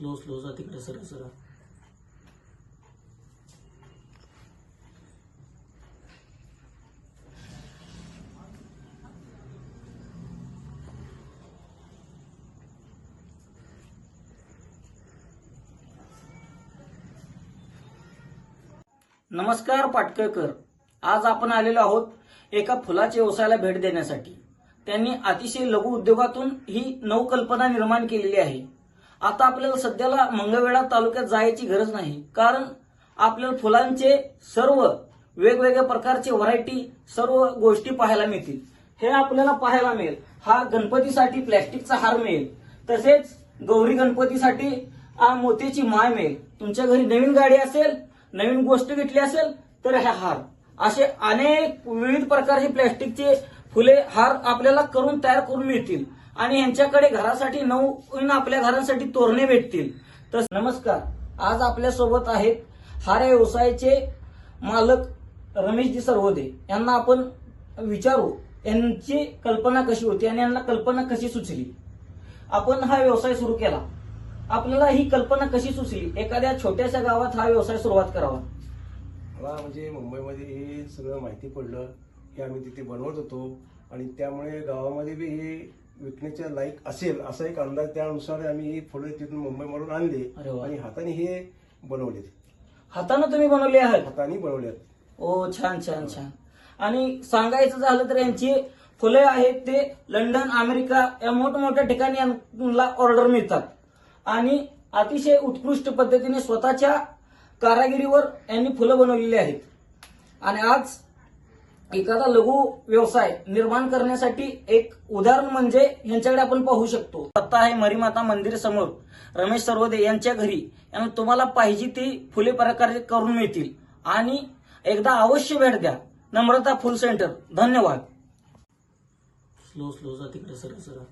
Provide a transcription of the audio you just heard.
Slow slow जा तिकडे सरळ सरळ. नमस्कार पाटकळकर. आज आपण आलेलो आहोत एका फुलाच्या व्यवसायाला भेट देण्यासाठी. त्यांनी अतिशय लघु उद्योगातून ही नवकल्पना निर्माण केलेली आहे. आता आपल्याला सध्याला मंगळवेढा तालुक्यात जायची गरज नाही, कारण आपल्याला फुलांचे सर्व वेगवेगळ्या प्रकारचे व्हरायटी सर्व गोष्टी पाहायला मिळतील. हे आपल्याला पाहायला मिळेल. हा गणपतीसाठी प्लॅस्टिकचा हार मिळेल, तसेच गौरी गणपतीसाठी मोत्याची माळ मिळेल. तुमच्या घरी नवीन गाडी असेल, नवीन गोष्ट घेतली असेल तर हा हार, असे अनेक विविध प्रकारचे प्लॅस्टिकचे फुले हार आपल्याला करून तयार करून मिळतील. आणि यांच्याकडे घरासाठी नवीन आपल्या घरांसाठी तोरणे भेटतील. तर नमस्कार, आज आपल्या सोबत आहेत हार या व्यवसायाचे मालक रमेशजी सरवदे. यांना आपण विचारू यांची कल्पना कशी होती आणि यांना कल्पना कशी सुचली. आपण हा व्यवसाय सुरू केला, आपल्याला ही कल्पना कशी सुचली एखाद्या छोट्याशा गावात हा व्यवसाय सुरुवात करावा? मला म्हणजे मुंबईमध्ये हे सगळं माहिती पडलं की आम्ही तिथे बनवत होतो आणि त्यामुळे गावामध्ये बी हे विकण्याच्या लायक असेल असा एक अंदाज, त्यानुसार आम्ही ही फुलं तिथून मुंबईमधून आणले आणि हाताने हे बनवले. हाताने तुम्ही बनवले आहेत? हाताने बनवले. ओ छान छान छान. आणि सांगायचं झालं तर यांची फुले आहेत ते लंडन, अमेरिका या मोठमोठ्या ठिकाणी यांना ऑर्डर मिळतात आणि अतिशय उत्कृष्ट पद्धतीने स्वतःच्या कारागिरीवर यांनी फुलं बनवलेली आहेत. आणि आज एखादा लघु व्यवसाय निर्माण करण्यासाठी एक उदाहरण म्हणजे यांच्याकडे आपण पाहू शकतो. आता आहे मरीमाता मंदिर समोर रमेश सरवदे यांच्या घरी. यांना तुम्हाला पाहिजे ती फुले प्रकारे करून मिळतील आणि एकदा अवश्य भेट द्या. नम्रता फुल सेंटर. धन्यवाद. स्लो स्लो जा तिकडे सरळ सरळ.